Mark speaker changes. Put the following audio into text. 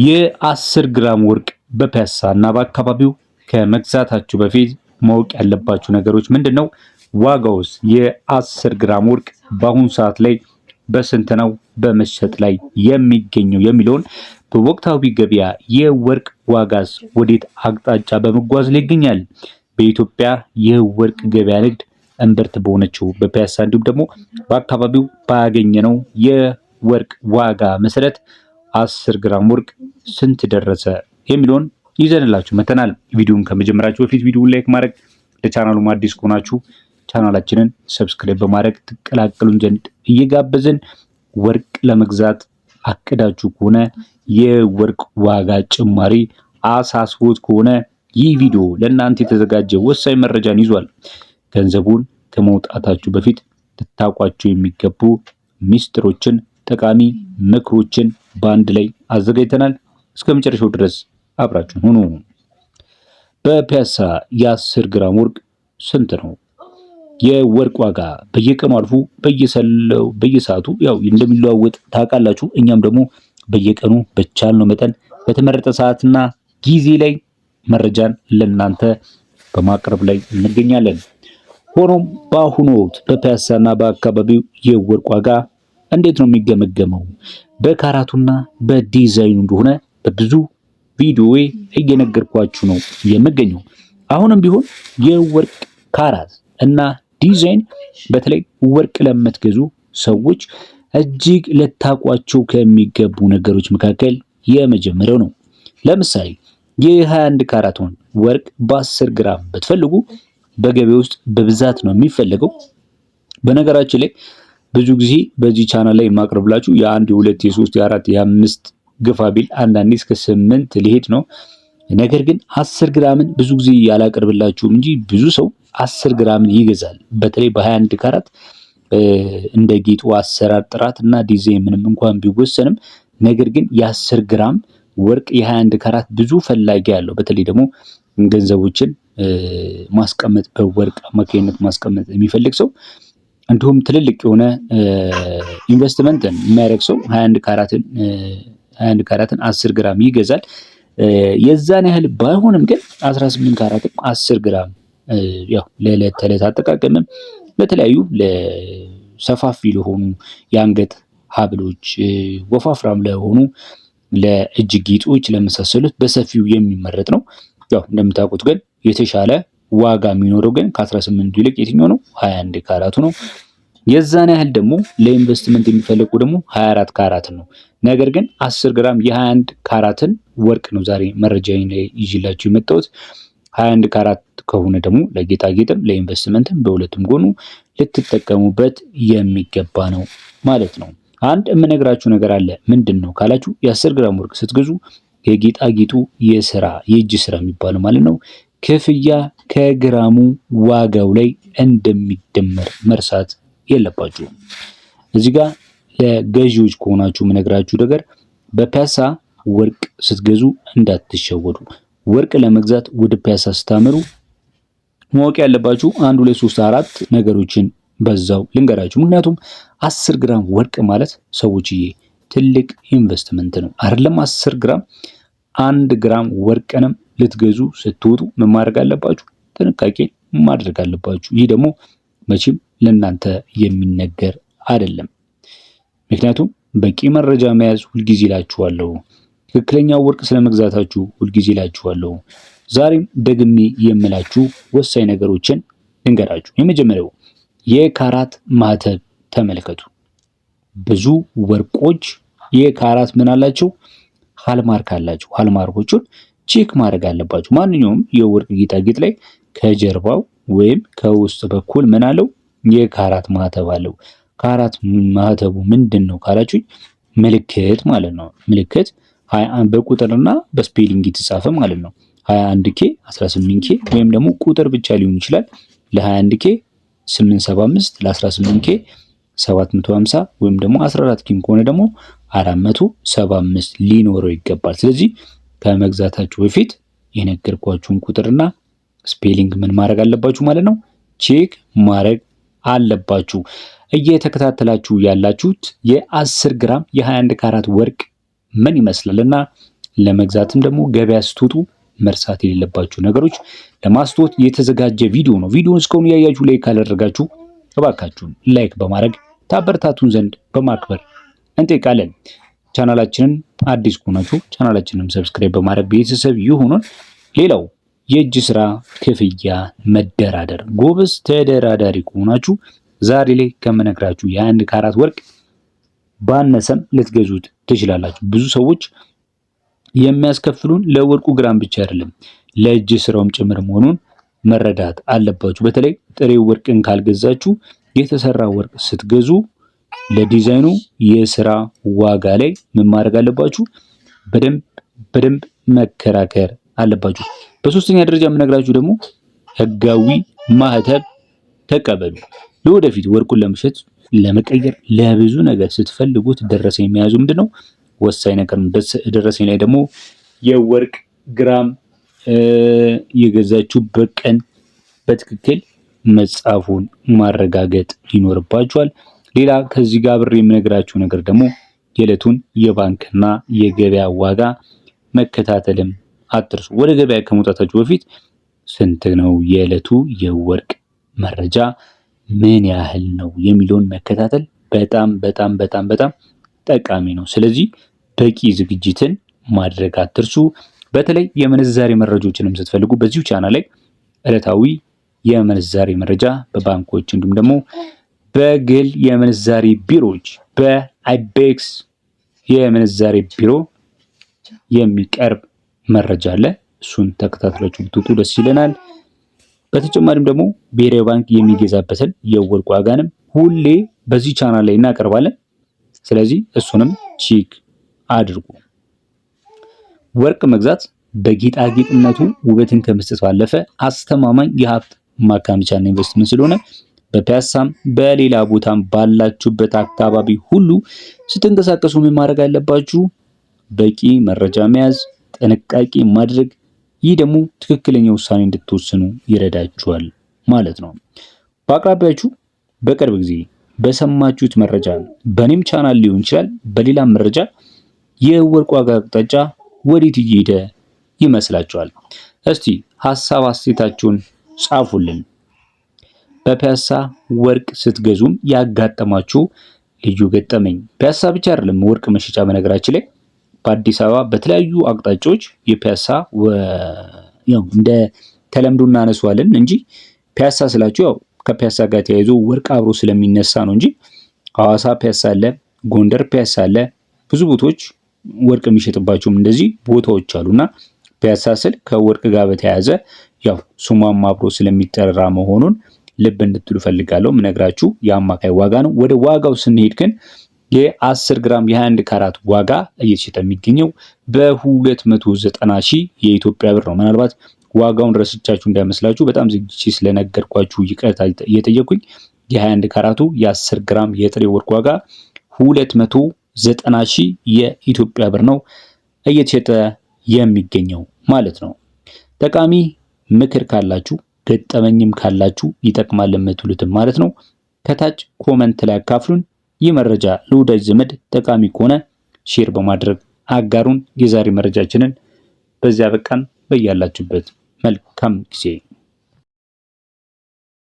Speaker 1: የ10 ግራም ወርቅ በፒያሳ እና በአካባቢው ከመግዛታችሁ በፊት ማወቅ ያለባችሁ ነገሮች ምንድነው? ዋጋውስ የ10 ግራም ወርቅ በአሁኑ ሰዓት ላይ በስንት ነው በመሸጥ ላይ የሚገኘው የሚለውን በወቅታዊ ገበያ የወርቅ ዋጋስ ወዴት አቅጣጫ በመጓዝ ላይ ይገኛል? በኢትዮጵያ የወርቅ ገበያ ንግድ እምብርት በሆነችው በፒያሳ እንዲሁም ደግሞ በአካባቢው ባገኘነው የወርቅ ዋጋ መሰረት 10 ግራም ወርቅ ስንት ደረሰ የሚለውን ይዘንላችሁ መተናል። ቪዲዮውን ከመጀመራችሁ በፊት ቪዲዮውን ላይክ ማድረግ፣ ለቻናሉ አዲስ ከሆናችሁ ቻናላችንን ሰብስክራይብ በማድረግ ትቀላቀሉን ዘንድ እየጋበዝን ወርቅ ለመግዛት አቅዳችሁ ከሆነ የወርቅ ዋጋ ጭማሪ አሳስቦት ከሆነ ይህ ቪዲዮ ለእናንተ የተዘጋጀ ወሳኝ መረጃን ይዟል። ገንዘቡን ከመውጣታችሁ በፊት ልታውቋቸው የሚገቡ ሚስጥሮችን፣ ጠቃሚ ምክሮችን በአንድ ላይ አዘጋጅተናል። እስከ መጨረሻው ድረስ አብራችሁን ሁኑ። በፒያሳ የ10 ግራም ወርቅ ስንት ነው? የወርቅ ዋጋ በየቀኑ አልፎ በየሰዓቱ ያው እንደሚለዋወጥ ታውቃላችሁ። እኛም ደግሞ በየቀኑ በቻልነው መጠን በተመረጠ ሰዓትና ጊዜ ላይ መረጃን ለናንተ በማቅረብ ላይ እንገኛለን። ሆኖም በአሁኑ ወቅት በፒያሳና በአካባቢው የወርቅ ዋጋ እንዴት ነው የሚገመገመው? በካራቱና በዲዛይኑ እንደሆነ በብዙ ቪዲዮዬ እየነገርኳችሁ ነው የምገኘው። አሁንም ቢሆን የወርቅ ካራት እና ዲዛይን በተለይ ወርቅ ለምትገዙ ሰዎች እጅግ ልታውቋቸው ከሚገቡ ነገሮች መካከል የመጀመሪያው ነው። ለምሳሌ የ21 ካራቱን ወርቅ በ10 ግራም ብትፈልጉ በገበያ ውስጥ በብዛት ነው የሚፈልገው። በነገራችን ላይ ብዙ ጊዜ በዚህ ቻናል ላይ የማቀርብላችሁ የ1 የ2 የ3 የ4 የ5 ግፋ ቢል አንዳንዴ እስከ 8 ሊሄድ ነው። ነገር ግን 10 ግራምን ብዙ ጊዜ ያላቀርብላችሁም እንጂ ብዙ ሰው 10 ግራምን ይገዛል። በተለይ በ21 ካራት እንደ ጌጡ አሰራር ጥራት እና ዲዛይን ምንም እንኳን ቢወሰንም ነገር ግን የ10 ግራም ወርቅ የ21 ካራት ብዙ ፈላጊ ያለው በተለይ ደግሞ ገንዘቦችን ማስቀመጥ በወርቅ አማካኝነት ማስቀመጥ የሚፈልግ ሰው እንዲሁም ትልልቅ የሆነ ኢንቨስትመንትን የሚያደርግ ሰው 21 ካራትን 10 ግራም ይገዛል። የዛን ያህል ባይሆንም ግን 18 ካራትም 10 ግራም ያው ለዕለት ተዕለት አጠቃቀምም ለተለያዩ ለሰፋፊ ለሆኑ የአንገት ሀብሎች ወፋፍራም ለሆኑ ለእጅ ጌጦች ለመሳሰሉት በሰፊው የሚመረጥ ነው። ያው እንደምታውቁት ግን የተሻለ ዋጋ የሚኖረው ግን ከ18 ይልቅ የትኛው ነው? 21 ካራቱ ነው። የዛን ያህል ደግሞ ለኢንቨስትመንት የሚፈልጉ ደግሞ 24 ካራት ነው። ነገር ግን 10 ግራም የ21 ካራትን ወርቅ ነው ዛሬ መረጃ ይዤላችሁ የመጣሁት። 21 ካራት ከሆነ ደግሞ ለጌጣጌጥም ለኢንቨስትመንትም በሁለቱም ጎኑ ልትጠቀሙበት የሚገባ ነው ማለት ነው። አንድ የምነግራችሁ ነገር አለ። ምንድን ነው ካላችሁ የ10 ግራም ወርቅ ስትገዙ የጌጣጌጡ የእጅ ስራ የሚባለው ማለት ነው ክፍያ ከግራሙ ዋጋው ላይ እንደሚደመር መርሳት የለባችሁም። እዚህ ጋር ለገዢዎች ከሆናችሁ የምነግራችሁ ነገር በፒያሳ ወርቅ ስትገዙ እንዳትሸወዱ። ወርቅ ለመግዛት ወደ ፒያሳ ስታመሩ ማወቅ ያለባችሁ 1 2 3 4 ነገሮችን በዛው ልንገራችሁ። ምክንያቱም 10 ግራም ወርቅ ማለት ሰዎችዬ ትልቅ ኢንቨስትመንት ነው። አይደለም 10 ግራም 1 ግራም ወርቅንም ልትገዙ ስትወጡ ምን ማድረግ አለባችሁ? ጥንቃቄ ማድረግ አለባችሁ። ይህ ደግሞ መቼም ለእናንተ የሚነገር አይደለም። ምክንያቱም በቂ መረጃ መያዝ ሁልጊዜ እላችኋለሁ። ትክክለኛው ወርቅ ስለመግዛታችሁ ሁልጊዜ እላችኋለሁ። ዛሬም ደግሜ የምላችሁ ወሳኝ ነገሮችን ልንገራችሁ። የመጀመሪያው የካራት ማህተብ ተመልከቱ። ብዙ ወርቆች የካራት ምን አላቸው? ሃልማርክ አላቸው። ሃልማርኮቹን ቼክ ማድረግ አለባችሁ። ማንኛውም የወርቅ ጌጣጌጥ ላይ ከጀርባው ወይም ከውስጥ በኩል ምን አለው? የካራት ማህተብ አለው። ካራት ማህተቡ ምንድን ነው ካላችሁኝ ምልክት ማለት ነው። ምልክት 21 በቁጥርና በስፔሊንግ የተጻፈ ማለት ነው። 21K 18K ወይም ደግሞ ቁጥር ብቻ ሊሆን ይችላል። ለ21K 875 ለ18K 750 ወይም ደግሞ 14K ከሆነ ደግሞ 475 ሊኖረው ይገባል። ስለዚህ ከመግዛታችሁ በፊት የነገርኳችሁን ቁጥርና ስፔሊንግ ምን ማድረግ አለባችሁ ማለት ነው? ቼክ ማድረግ አለባችሁ። እየተከታተላችሁ ያላችሁት የ10 ግራም የ21 ካራት ወርቅ ምን ይመስላልና ለመግዛትም ደግሞ ገበያ ስትወጡ መርሳት የሌለባችሁ ነገሮች ለማስተዋወቅ የተዘጋጀ ቪዲዮ ነው። ቪዲዮውን እስካሁን ያያችሁ ላይክ ካላደረጋችሁ እባካችሁን ላይክ በማድረግ ታበረታቱን ዘንድ በማክበር እንጠይቃለን። ቻናላችንን አዲስ ከሆናችሁ ቻናላችንን ሰብስክራይብ በማድረግ ቤተሰብ ይሁኑን። ሌላው የእጅ ስራ ክፍያ መደራደር፣ ጎበዝ ተደራዳሪ ከሆናችሁ ዛሬ ላይ ከምነግራችሁ የ1 ካራት ወርቅ ባነሰም ልትገዙት ትችላላችሁ። ብዙ ሰዎች የሚያስከፍሉን ለወርቁ ግራም ብቻ አይደለም ለእጅ ስራውም ጭምር መሆኑን መረዳት አለባችሁ። በተለይ ጥሬ ወርቅን ካልገዛችሁ የተሰራ ወርቅ ስትገዙ ለዲዛይኑ የስራ ዋጋ ላይ ምን ማድረግ አለባችሁ? በደንብ መከራከር አለባችሁ። በሶስተኛ ደረጃ የምነግራችሁ ደግሞ ህጋዊ ማህተብ ተቀበሉ። ለወደፊት ወርቁን ለመሸጥ ለመቀየር ለብዙ ነገር ስትፈልጉት ደረሰኝ መያዙ ምንድነው ወሳኝ ነገር ነው። ደረሰኝ ላይ ደግሞ የወርቅ ግራም የገዛችሁበት ቀን በትክክል መጻፉን ማረጋገጥ ይኖርባችኋል። ሌላ ከዚህ ጋር ብር የምነግራችሁ ነገር ደግሞ የዕለቱን የባንክና የገበያ ዋጋ መከታተልም አትርሱ። ወደ ገበያ ከመውጣታችሁ በፊት ስንት ነው የዕለቱ የወርቅ መረጃ ምን ያህል ነው የሚለውን መከታተል በጣም ጠቃሚ ነው። ስለዚህ በቂ ዝግጅትን ማድረግ አትርሱ። በተለይ የምንዛሬ መረጃዎችንም ስትፈልጉ በዚሁ ቻናል ላይ ዕለታዊ የምንዛሬ መረጃ በባንኮች እንዲሁም ደግሞ በግል የምንዛሬ ቢሮዎች በአይቤክስ የምንዛሬ ቢሮ የሚቀርብ መረጃ አለ። እሱን ተከታትላችሁ ብትወጡ ደስ ይለናል። በተጨማሪም ደግሞ ብሔራዊ ባንክ የሚገዛበትን የወርቅ ዋጋንም ሁሌ በዚህ ቻናል ላይ እናቀርባለን። ስለዚህ እሱንም ቼክ አድርጉ። ወርቅ መግዛት በጌጣጌጥነቱ ውበትን ከመስጠት ባለፈ አስተማማኝ የሀብት ማካመቻና ኢንቨስትመንት ስለሆነ በፒያሳም በሌላ ቦታም ባላችሁበት አካባቢ ሁሉ ስትንቀሳቀሱ ምን ማድረግ አለባችሁ? በቂ መረጃ መያዝ፣ ጥንቃቄ ማድረግ። ይህ ደግሞ ትክክለኛ ውሳኔ እንድትወስኑ ይረዳችኋል ማለት ነው። በአቅራቢያችሁ በቅርብ ጊዜ በሰማችሁት መረጃ በኔም ቻናል ሊሆን ይችላል በሌላም መረጃ የወርቅ ዋጋ አቅጣጫ ወዴት እየሄደ ይመስላችኋል? እስቲ ሐሳብ አስተያየታችሁን ጻፉልን። በፒያሳ ወርቅ ስትገዙም ያጋጠማችሁ ልዩ ገጠመኝ። ፒያሳ ብቻ አይደለም ወርቅ መሸጫ፣ በነገራችን ላይ በአዲስ አበባ በተለያዩ አቅጣጫዎች የፒያሳ ያው እንደ ተለምዶ እናነሳዋለን እንጂ ፒያሳ ስላችሁ ያው ከፒያሳ ጋር ተያይዞ ወርቅ አብሮ ስለሚነሳ ነው እንጂ ሐዋሳ ፒያሳ አለ፣ ጎንደር ፒያሳ አለ፣ ብዙ ቦታዎች ወርቅ የሚሸጥባቸውም እንደዚህ ቦታዎች አሉና ፒያሳ ስል ከወርቅ ጋር በተያያዘ ያው ሱማም አብሮ ስለሚጠራ መሆኑን ልብ እንድትሉ ፈልጋለሁ። ምነግራችሁ የአማካይ ዋጋ ነው። ወደ ዋጋው ስንሄድ ግን የ10 ግራም የ21 ካራት ዋጋ እየተሸጠ የሚገኘው በ290 ሺህ የኢትዮጵያ ብር ነው። ምናልባት ዋጋውን ረስቻችሁ እንዳይመስላችሁ በጣም ዝግጅ ስለነገርኳችሁ ይቅርታ እየጠየቁኝ። የ21 ካራቱ የ10 ግራም የጥሬ ወርቅ ዋጋ 290 ሺህ የኢትዮጵያ ብር ነው እየተሸጠ የሚገኘው ማለት ነው። ጠቃሚ ምክር ካላችሁ ገጠመኝም ካላችሁ ይጠቅማል የምትሉትም ማለት ነው ከታች ኮመንት ላይ አካፍሉን። ይህ መረጃ ለወዳጅ ዘመድ ጠቃሚ ከሆነ ሼር በማድረግ አጋሩን። የዛሬ መረጃችንን በዚያ በቃን። በያላችሁበት መልካም ጊዜ